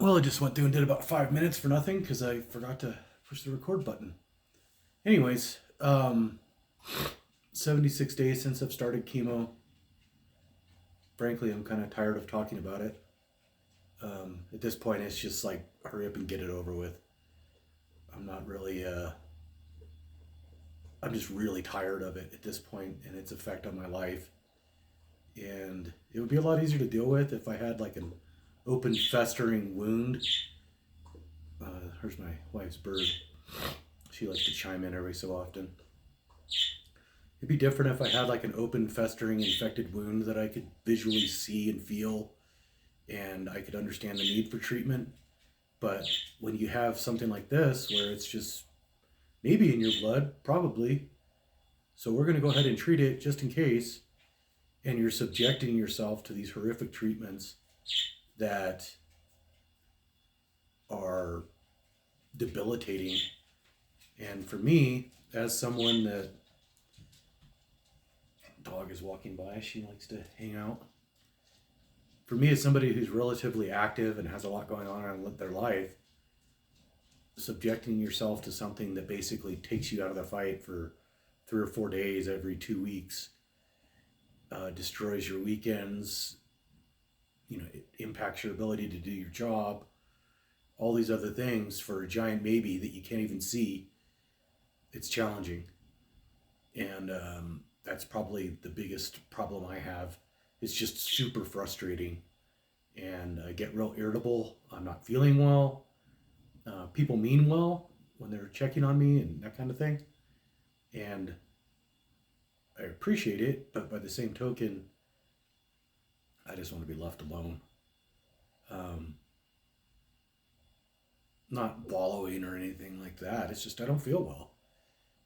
Well, I just went through and did about 5 minutes for nothing because I forgot to push the record button. Anyways, 76 days since I've started chemo. Frankly, I'm kind of tired of talking about it. At this point, it's just like, hurry up and get it over with. I'm not really, I'm just really tired of it at this point and its effect on my life. And it would be a lot easier to deal with if I had like an open, festering wound. Here's my wife's bird. She likes to chime in every so often. It'd be different if I had like an open, festering, infected wound that I could visually see and feel, and I could understand the need for treatment. But when you have something like this, where it's just maybe in your blood, probably, so we're going to go ahead and treat it just in case, and you're subjecting yourself to these horrific treatments that are debilitating. And for me, as someone that dog is walking by, she likes to hang out. For me, as somebody who's relatively active and has a lot going on in their life, subjecting yourself to something that basically takes you out of the fight for 3 or 4 days every 2 weeks, destroys your weekends, it impacts your ability to do your job, all these other things for a giant maybe that you can't even see. It's challenging. And that's probably the biggest problem I have. It's just super frustrating. And I get real irritable. I'm not feeling well. People mean well when they're checking on me and that kind of thing. And I appreciate it, but by the same token, I just want to be left alone. Um, Not wallowing or anything like that. It's just I don't feel well.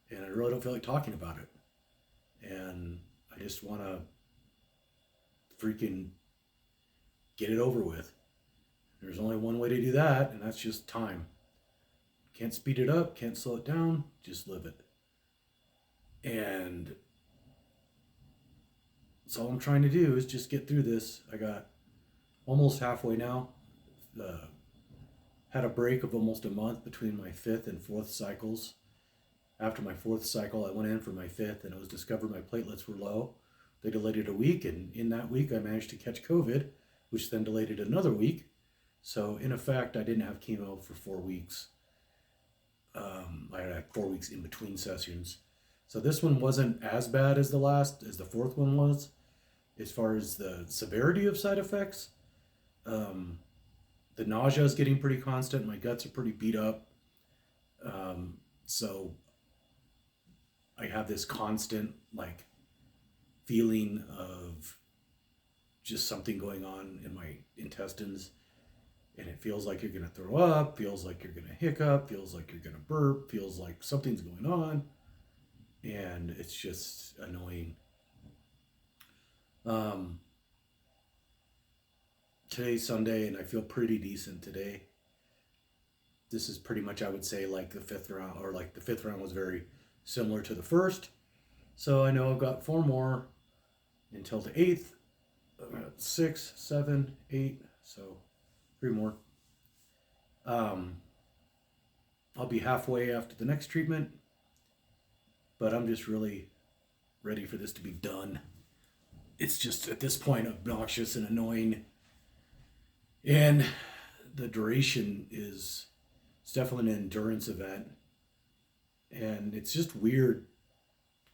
And I really don't feel like talking about it. And I just want to freaking get it over with. There's only one way to do that, and that's just time. Can't speed it up, can't slow it down, just live it. And that's all I'm trying to do is just get through this. I got almost halfway now. Had a break of almost a month between my fifth and fourth cycles. After my fourth cycle, I went in for my fifth, and it was discovered my platelets were low. They delayed it a week, and in that week, I managed to catch COVID, which then delayed it another week. So, in effect, I didn't have chemo for 4 weeks. I had 4 weeks in between sessions. So this one wasn't as bad as the fourth one was, as far as the severity of side effects. Um, the nausea is getting pretty constant. My guts are pretty beat up. So I have this constant like feeling of just something going on in my intestines, and it feels like you're going to throw up, feels like you're going to hiccup, feels like you're going to burp, feels like something's going on, and it's just annoying. Um, Today's Sunday, and I feel pretty decent today. This is pretty much, I would say, like the fifth round, or like the fifth round was very similar to the first. So I know I've got 4 more until the eighth. 6, 7, 8. So 3 more. Um, I'll be halfway after the next treatment, but I'm just really ready for this to be done. It's just at this point obnoxious and annoying, and the duration is, it's definitely an endurance event, and it's just weird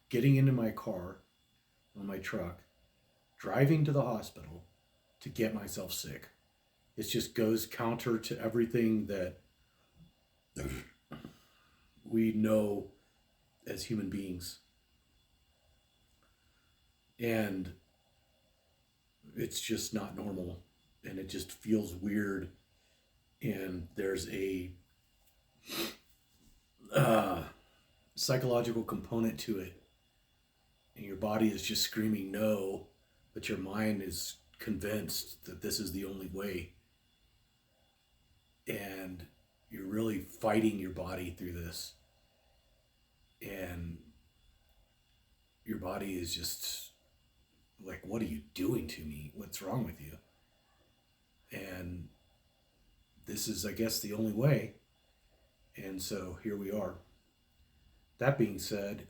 getting into my car or my truck, driving to the hospital to get myself sick. It just goes counter to everything that we know as human beings. And it's just not normal. And it just feels weird. And there's a uh, psychological component to it. And your body is just screaming no, but your mind is convinced that this is the only way. And you're really fighting your body through this. And your body is just like, what are you doing to me? What's wrong with you? And this is, I guess, the only way. And so here we are. That being said,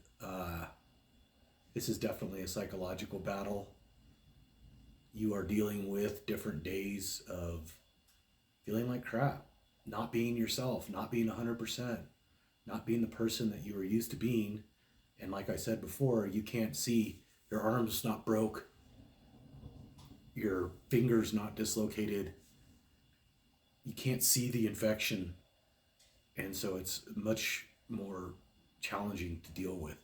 this is definitely a psychological battle. You are dealing with different days of feeling like crap, not being yourself, not being 100%, not being the person that you were used to being. And like I said before, you can't see, your arm's not broke, your fingers not dislocated, you can't see the infection. And so it's much more challenging to deal with.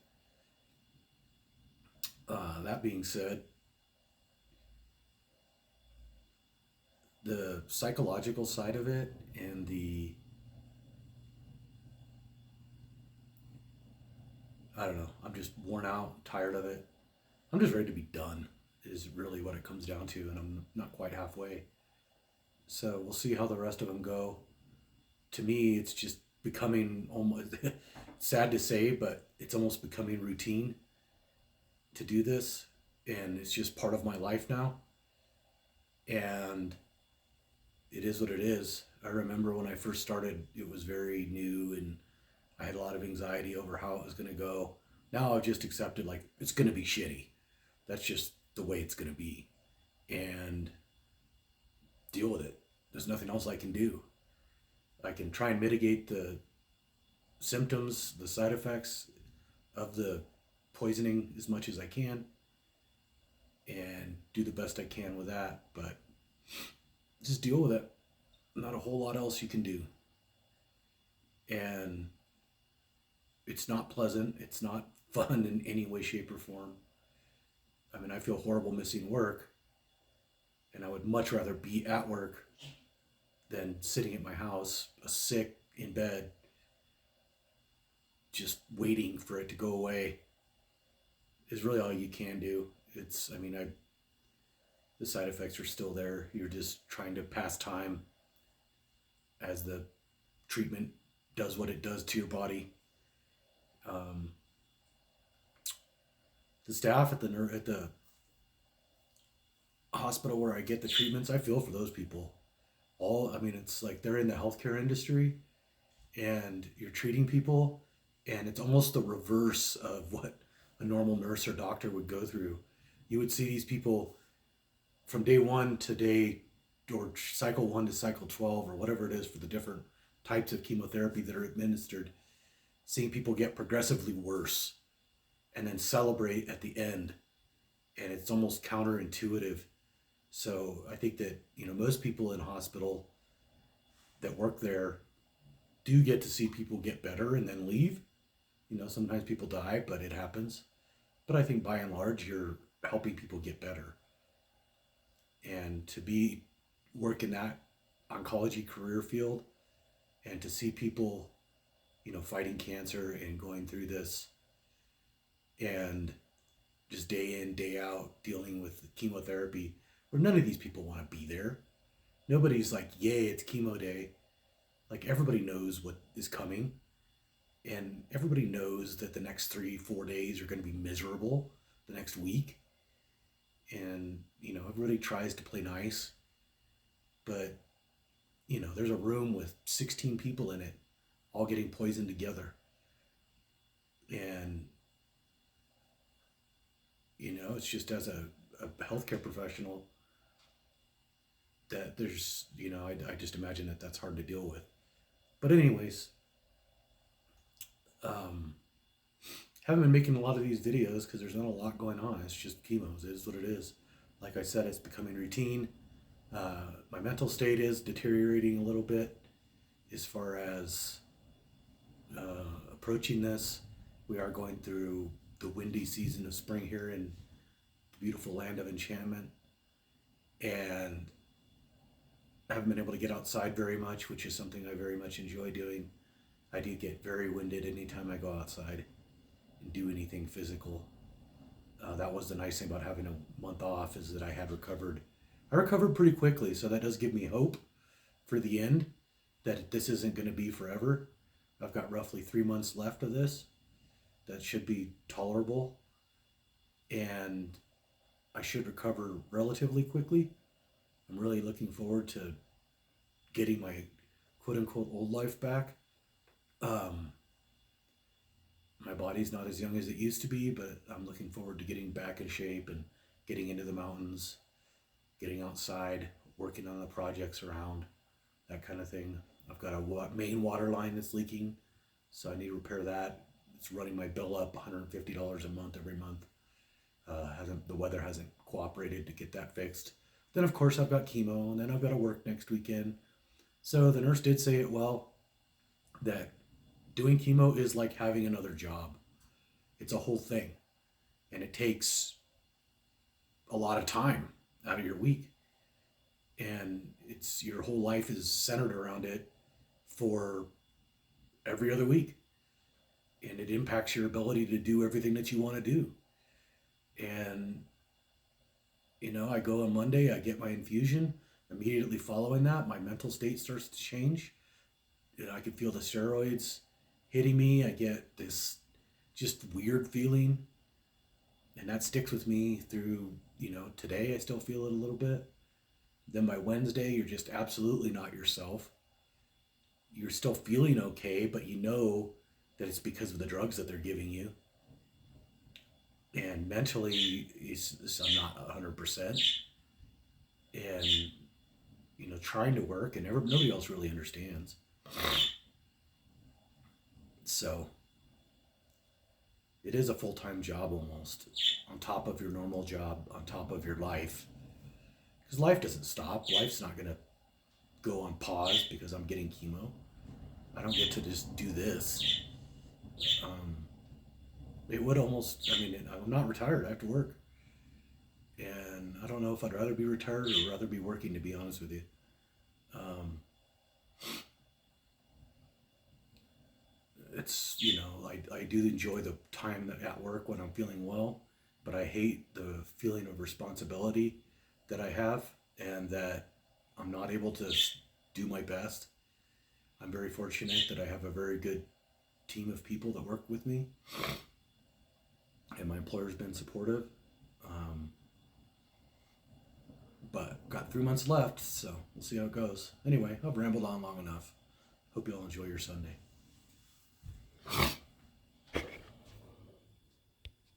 That being said, the psychological side of it and the, I don't know, I'm just worn out, tired of it. I'm just ready to be done, is really what it comes down to, and I'm not quite halfway. So we'll see how the rest of them go. To me, it's just becoming almost sad to say, but it's almost becoming routine to do this, and it's just part of my life now. And it is what it is. I remember when I first started, it was very new, and I had a lot of anxiety over how it was going to go. Now I've just accepted, like, it's going to be shitty. That's just the way it's going to be. And deal with it. There's nothing else I can do. I can try and mitigate the symptoms, the side effects of the poisoning as much as I can, and do the best I can with that. But just deal with it. Not a whole lot else you can do. And it's not pleasant. It's not fun in any way, shape, or form. I mean, I feel horrible missing work, and I would much rather be at work than sitting at my house, sick in bed, just waiting for it to go away. Is really all you can do. It's, I mean, the side effects are still there. You're just trying to pass time as the treatment does what it does to your body. The staff at the hospital where I get the treatments, I feel for those people. I mean, it's like they're in the healthcare industry, and you're treating people, and it's almost the reverse of what a normal nurse or doctor would go through. You would see these people from day one to day, or cycle 1 to cycle 12, or whatever it is for the different types of chemotherapy that are administered, seeing people get progressively worse and then celebrate at the end. And it's almost counterintuitive. So I think that, most people in hospital that work there do get to see people get better and then leave. Sometimes people die, but it happens. But I think by and large, you're helping people get better. And to work in that oncology career field, and to see people, fighting cancer and going through this, and just day in, day out, dealing with chemotherapy, where none of these people want to be there. Nobody's like, yay, it's chemo day. Like, everybody knows what is coming. And everybody knows that the next 3-4 days are going to be miserable, the next week. And, everybody tries to play nice. But, there's a room with 16 people in it, all getting poisoned together. And, it's just, as a healthcare professional, that there's, I just imagine that that's hard to deal with. But anyways, haven't been making a lot of these videos because there's not a lot going on. It's just chemos. It is what it is. Like I said, it's becoming routine. My mental state is deteriorating a little bit as far as approaching this. We are going through the windy season of spring here in the beautiful land of enchantment, and I haven't been able to get outside very much, which is something I very much enjoy doing. I do get very winded anytime I go outside and do anything physical. That was the nice thing about having a month off, is that I recovered pretty quickly, so that does give me hope for the end, that this isn't going to be forever. I've got roughly 3 months left of this. That should be tolerable, and I should recover relatively quickly. I'm really looking forward to getting my quote unquote old life back. Um, my body's not as young as it used to be, but I'm looking forward to getting back in shape and getting into the mountains, getting outside, working on the projects around, that kind of thing. I've got a main water line that's leaking, so I need to repair that. It's running my bill up $150 a month every month. The weather hasn't cooperated to get that fixed. Then of course I've got chemo, and then I've got to work next weekend. So the nurse did say it well, that doing chemo is like having another job. It's a whole thing, and it takes a lot of time out of your week, and it's your whole life is centered around it for every other week, and it impacts your ability to do everything that you want to do. And I go on Monday, I get my infusion. Immediately following that, my mental state starts to change. I can feel the steroids hitting me. I get this just weird feeling, and that sticks with me through, today I still feel it a little bit. Then by Wednesday, you're just absolutely not yourself. You're still feeling okay, but you know that it's because of the drugs that they're giving you. And mentally, I'm not 100%. And, trying to work, and nobody else really understands. So it is a full-time job almost, on top of your normal job, on top of your life. Because life doesn't stop. Life's not going to go on pause because I'm getting chemo. I don't get to just do this. It would almost, I'm not retired. I have to work. And I don't know if I'd rather be retired or rather be working, to be honest with you. It's, I do enjoy the time at work when I'm feeling well, but I hate the feeling of responsibility that I have, and that I'm not able to do my best. I'm very fortunate that I have a very good team of people that work with me, and my employer's been supportive. But got 3 months left, so we'll see how it goes. Anyway, I've rambled on long enough. Hope you all enjoy your Sunday.